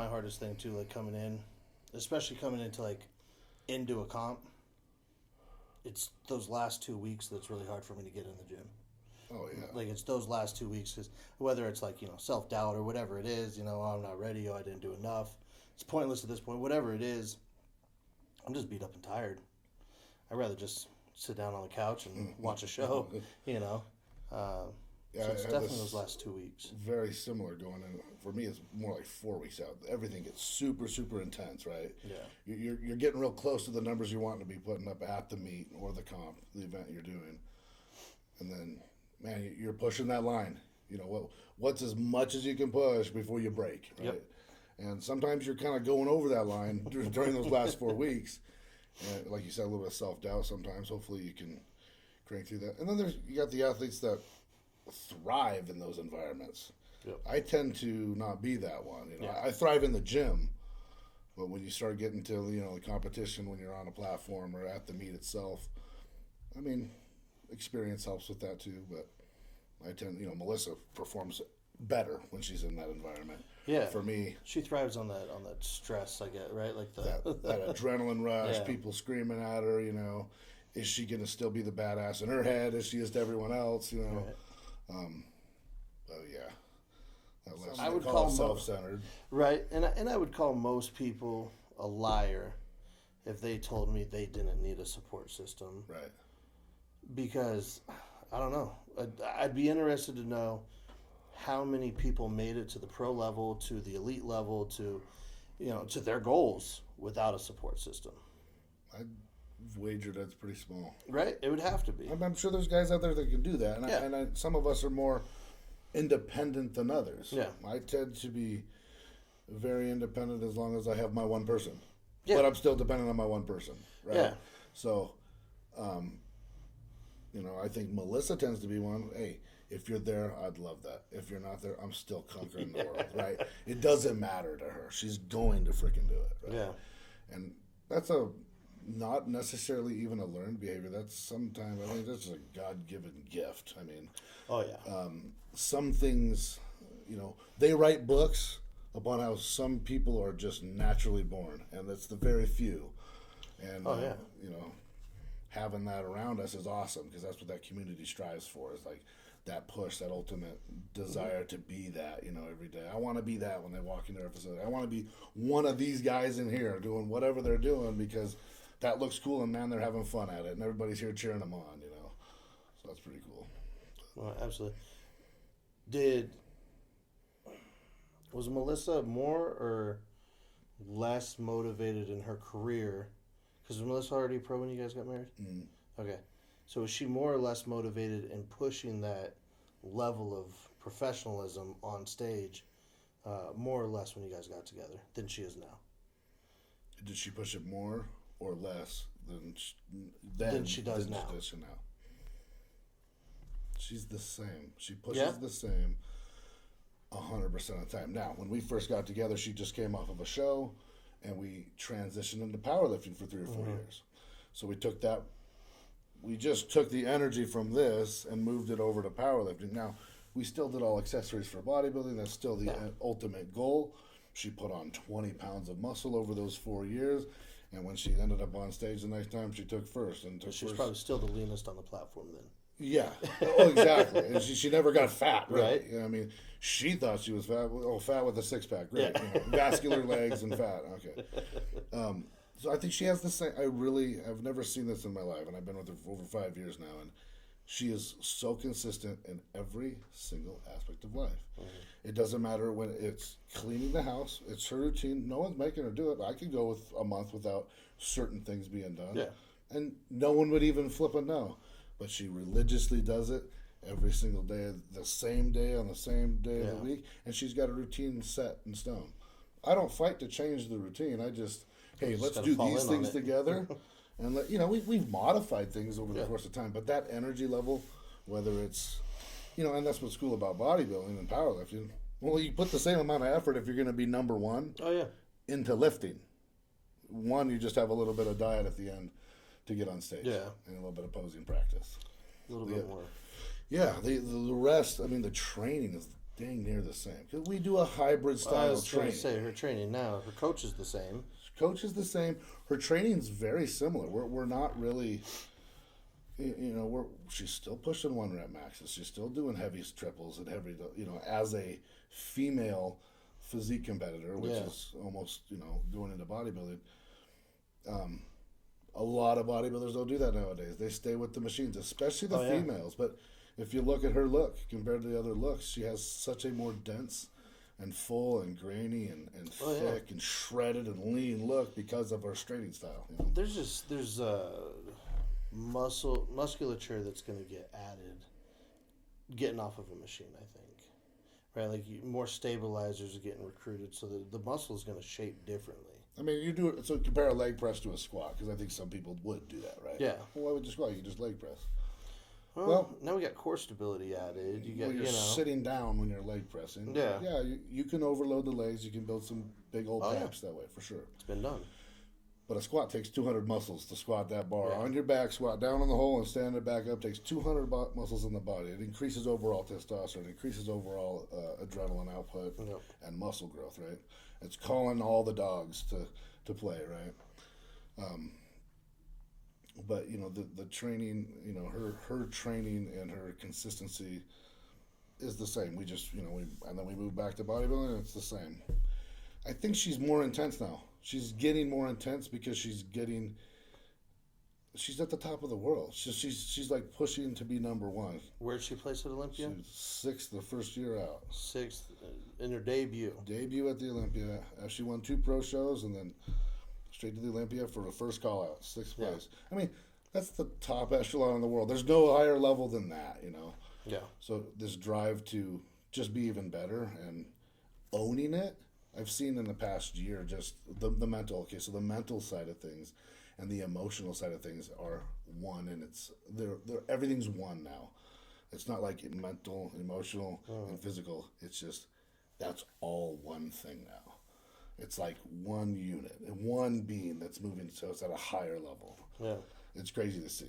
my hardest thing too, like coming in, especially coming into like into a comp. It's those last 2 weeks that's really hard for me to get in the gym. Oh yeah. Like it's those last 2 weeks, because whether it's like, self-doubt or whatever it is, oh, I'm not ready, oh, I didn't do enough. It's pointless at this point. Whatever it is, I'm just beat up and tired. I'd rather just sit down on the couch and watch a show, Yeah, so it's definitely those last 2 weeks. Very similar going in. For me, it's more like 4 weeks out. Everything gets super, super intense, right? Yeah. You're getting real close to the numbers you want to be putting up at the meet or the comp, the event you're doing. And then, man, you're pushing that line. What's as much as you can push before you break, right? Yep. And sometimes you're kind of going over that line during those last 4 weeks. And like you said, a little bit of self-doubt sometimes. Hopefully you can crank through that. And then you got the athletes that thrive in those environments. Yep. I tend to not be that one. Yeah. I thrive in the gym, but when you start getting to the competition, when you're on a platform or at the meet itself, I mean, experience helps with that too. But I tend, Melissa performs better when she's in that environment. Yeah. For me, she thrives on that stress, I get, right? Like that adrenaline rush, Yeah. people screaming at her. Is she going to still be the badass in her head as she is to everyone else? Right. Oh yeah, that last I would call call it self-centered. Right, and I would call most people a liar if they told me they didn't need a support system. Right. Because, I don't know, I'd be interested to know how many people made it to the pro level, to the elite level, to their goals without a support system. I'd wager that's pretty small. Right? It would have to be. I'm sure there's guys out there that can do that, and, Yeah. some of us are more independent than others. Yeah. I tend to be very independent as long as I have my one person. Yeah. But I'm still dependent on my one person, right? Yeah. So, I think Melissa tends to be one. Hey, if you're there, I'd love that. If you're not there, I'm still conquering the world, right? It doesn't matter to her. She's going to freaking do it, right? Yeah. And that's not necessarily even a learned behavior. That's sometimes, that's a God-given gift. Oh, yeah. Some things, they write books upon how some people are just naturally born, and that's the very few. And, Oh, yeah. Having that around us is awesome, because that's what that community strives for, is like that push, that ultimate desire to be that, every day. I want to be that when they walk into our facility. I want to be one of these guys in here doing whatever they're doing, because that looks cool, and man, they're having fun at it, and everybody's here cheering them on, So that's pretty cool. Well, absolutely. Was Melissa more or less motivated in her career? Because was Melissa already a pro when you guys got married? Mm. Okay. So was she more or less motivated in pushing that level of professionalism on stage, more or less when you guys got together, than she is now? Did she push it more or less than she does now? She's the same. She pushes the same 100% of the time. Now, when we first got together, she just came off of a show, and we transitioned into powerlifting for 3 or 4 years. So we just took the energy from this and moved it over to powerlifting. Now, we still did all accessories for bodybuilding. That's still the ultimate goal. She put on 20 pounds of muscle over those 4 years. And when she ended up on stage the next time, she took first. And She was probably still the leanest on the platform then. Yeah, exactly. And she never got fat, really. Right. She thought she was fat. Oh, fat with a six-pack. Great. Yeah. Vascular legs and fat. Okay. So I think she has the same. I've never seen this in my life, and I've been with her for over 5 years now, and she is so consistent in every single aspect of life. Mm-hmm. It doesn't matter when it's cleaning the house. It's her routine. No one's making her do it. I could go with a month without certain things being done. Yeah. And no one would even flip a no. But she religiously does it every single day, the same day on the same day of the week, and she's got a routine set in stone. I don't fight to change the routine. I just, let's do these things together, and we've modified things over the course of time. But that energy level, whether it's, and that's what's cool about bodybuilding and powerlifting. Well, you put the same amount of effort if you're going to be number one. Oh yeah. Into lifting. One, you just have a little bit of diet at the end to get on stage. Yeah. And a little bit of posing practice. A little bit more. Yeah, the rest, the training is dang near the same. Because we do a hybrid style training. I was say, her training now, her coach is the same. Coach is the same. Her training's very similar. We're not really, she's still pushing 1 rep maxes. She's still doing heavy triples and heavy, as a female physique competitor, which is almost, going into bodybuilding. A lot of bodybuilders don't do that nowadays. They stay with the machines, especially the females. But if you look at her look compared to the other looks, she has such a more dense and full and grainy and thick and shredded and lean look because of her training style. There's musculature that's going to get added getting off of a machine, I think. Right, like more stabilizers are getting recruited, so the muscle is going to shape differently. I mean, you do it. So compare a leg press to a squat, because I think some people would do that, right? Yeah. Well, why would you squat? You just leg press. Well, now we got core stability added. You're sitting down when you're leg pressing. Yeah. Yeah, you can overload the legs. You can build some big old paps that way, for sure. It's been done. But a squat takes 200 muscles to squat that bar on your back, squat down on the hole, and stand it back up. Takes 200 muscles in the body. It increases overall testosterone, increases overall adrenaline output and muscle growth, right? It's calling all the dogs to play, right? But the training, her training and her consistency is the same. We just and then we move back to bodybuilding, and it's the same. I think she's more intense now. She's getting more intense because she's at the top of the world. She's like pushing to be number 1. Where'd she place at Olympia? She was 6th the first year out. 6th in her debut. Debut at the Olympia. She won 2 pro shows and then straight to the Olympia for the first call out, 6th place. I mean, that's the top echelon in the world. There's no higher level than that, Yeah. So this drive to just be even better and owning it, I've seen in the past year just the mental. Okay, so the mental side of things and the emotional side of things are one, and they're everything's one now. It's not like mental, emotional, and physical. It's just that's all one thing now. It's like one unit and one being that's moving, so it's at a higher level. Yeah, it's crazy to see.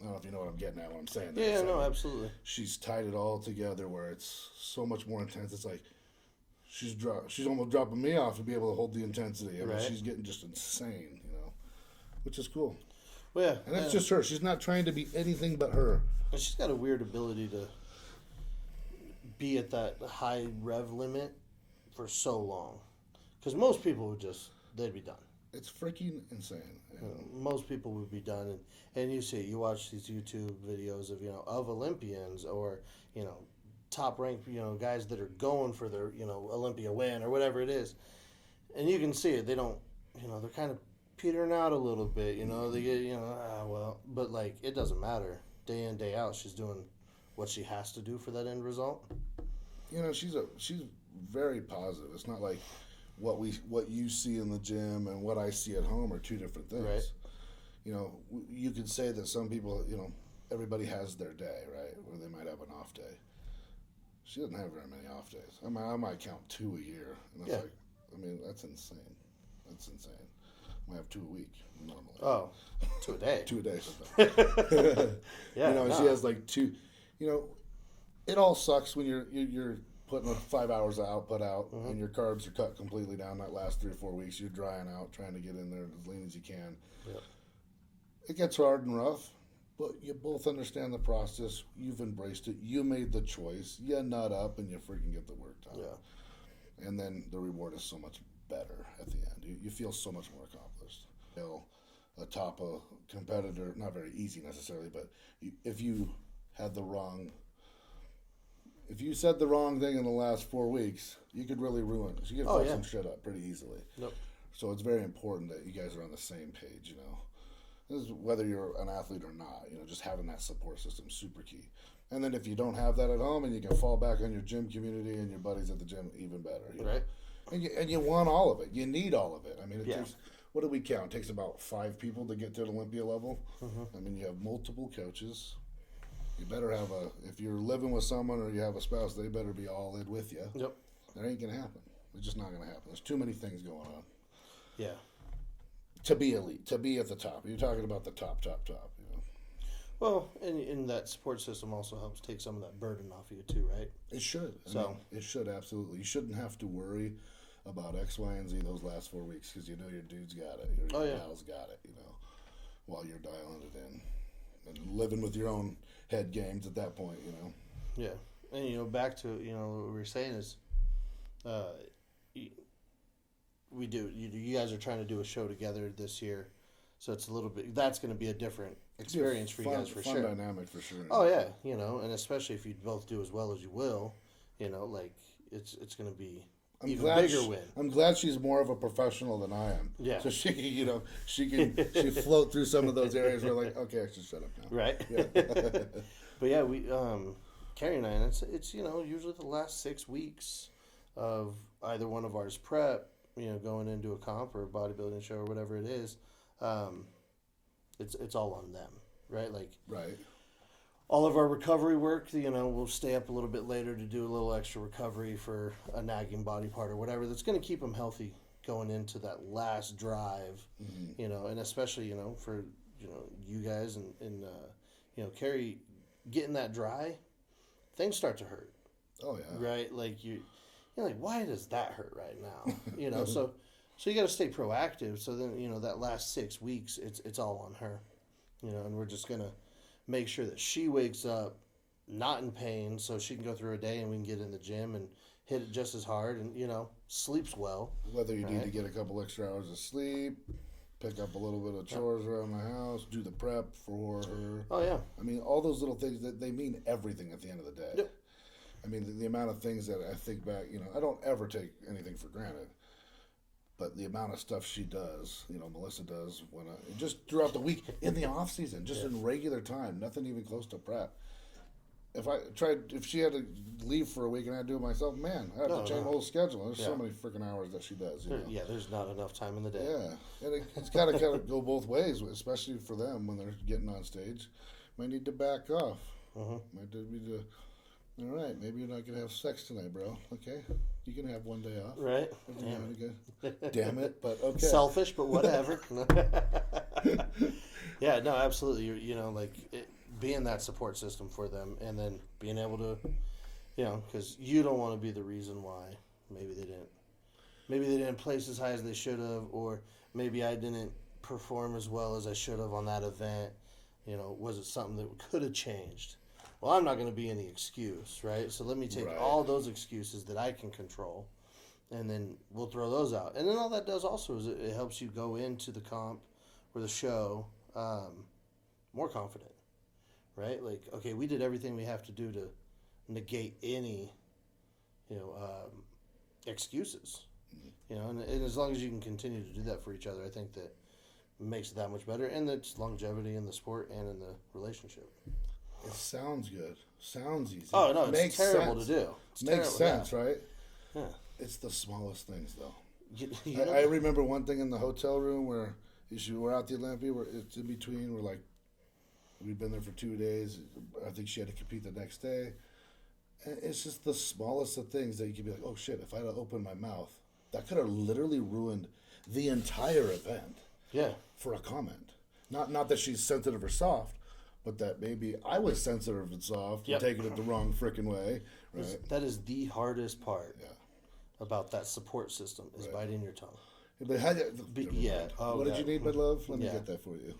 I don't know if you know what I'm getting at when I'm saying that. Yeah, no, absolutely. She's tied it all together where it's so much more intense. It's like she's almost dropping me off to be able to hold the intensity. I mean, she's getting just insane, which is cool. Well, yeah, and that's just her. She's not trying to be anything but her. And she's got a weird ability to be at that high rev limit for so long. Because most people they'd be done. It's freaking insane. Most people would be done. And you watch these YouTube videos of Olympians or, top ranked, guys that are going for their, Olympia win or whatever it is. And you can see it. They don't, they're kind of petering out a little bit, they get, but like, it doesn't matter. Day in, day out, she's doing what she has to do for that end result. She's very positive. It's not like what you see in the gym and what I see at home are two different things. Right. You could say that some people, everybody has their day, right, where they might have an off day. She doesn't have very many off days. I might count 2 a year, and that's that's insane. That's insane. I have 2 a week normally. Oh, 2 a day. 2 a day sometimes. Yeah, she has like 2. It all sucks when you're putting 5 hours of output out, and your carbs are cut completely down that last 3 or 4 weeks. You're drying out, trying to get in there as lean as you can. Yep. It gets hard and rough, but you both understand the process. You've embraced it. You made the choice. You nut up, and you freaking get the work done. Yeah. And then the reward is so much better at the end. You feel so much more accomplished. Atop a competitor, not very easy necessarily, but if you said the wrong thing in the last 4 weeks, you could really ruin it. You could fuck some shit up pretty easily. Yep. So it's very important that you guys are on the same page, This is whether you're an athlete or not, just having that support system is super key. And then if you don't have that at home and you can fall back on your gym community and your buddies at the gym, even better. Right. And you want all of it. You need all of it. I mean, it takes, what do we count? It takes about 5 people to get to the Olympia level. Mm-hmm. I mean, you have multiple coaches. You better have if you're living with someone or you have a spouse, they better be all in with you. Yep. That ain't going to happen. It's just not going to happen. There's too many things going on. Yeah. To be elite, to be at the top. You're talking about the top. Well, and that support system also helps take some of that burden off of you too, right? It should. I mean, it should, absolutely. You shouldn't have to worry about X, Y, and Z those last 4 weeks because you know your dude's got it, your gal's got it, you know, while you're dialing it in and living with your own head games at that point, you know. Yeah, and you know, back to what we were saying is, you guys are trying to do a show together this year, so it's a little bit. That's going to be a different experience for you guys for sure. Fun dynamic for sure. Oh yeah, and especially if you both do as well as you will, like it's going to be even bigger win. I'm glad she's more of a professional than I am. Yeah. So she can, she float through some of those areas where like, okay, I should shut up now. Right. Yeah. But yeah, we Carrie and I, and it's usually the last 6 weeks of either one of ours prep, going into a comp or a bodybuilding show or whatever it is. It's all on them, right? Like, right. All of our recovery work, we'll stay up a little bit later to do a little extra recovery for a nagging body part or whatever that's going to keep them healthy going into that last drive, and especially, for, you guys and Carrie getting that dry, things start to hurt. Oh, yeah. Right? Like, you're like, why does that hurt right now? So you got to stay proactive. So then, that last 6 weeks, it's all on her, and we're just going to make sure that she wakes up not in pain so she can go through a day and we can get in the gym and hit it just as hard and, sleeps well. Whether you need to get a couple extra hours of sleep, pick up a little bit of chores around the house, do the prep for her. Oh, yeah. I mean, all those little things, that they mean everything at the end of the day. Yep. I mean, the amount of things that I think back, I don't ever take anything for granted. But the amount of stuff she does, Melissa does, just throughout the week, in the off season, just in regular time, nothing even close to prep. If she had to leave for a week and I had to do it myself, man, I'd have to change the whole schedule. There's so many freaking hours that she does. Yeah, there's not enough time in the day. Yeah, and it's got to kind of go both ways, especially for them when they're getting on stage. Might need to back off. Might need to. All right, maybe you're not going to have sex tonight, bro. Okay, you can have one day off. Right. Damn it, but okay. Selfish, but whatever. Yeah, no, absolutely. Being that support system for them and then being able to, because you don't want to be the reason why maybe they didn't place as high as they should have, or maybe I didn't perform as well as I should have on that event. Was it something that could have changed? Well, I'm not going to be any excuse, right? So let me take all those excuses that I can control, and then we'll throw those out. And then all that does also is it helps you go into the comp or the show more confident, right? Like, okay, we did everything we have to do to negate any, excuses, and as long as you can continue to do that for each other, I think that makes it that much better, and it's longevity in the sport and in the relationship. It sounds good. Sounds easy. Oh, no, it's terrible to do. Makes sense, right? Yeah. It's the smallest things, though. I remember one thing in the hotel room where we're out the Olympia, where it's in between. We'd been there for 2 days. I think she had to compete the next day. And it's just the smallest of things that you could be like, oh, shit, if I had opened my mouth, that could have literally ruined the entire event. Yeah. For a comment. Not that she's sensitive or soft, but that maybe I was sensitive and soft and taking it the wrong frickin' way. Right? That is the hardest part about that support system is biting your tongue. But what did you need, my love? Let me get that for you.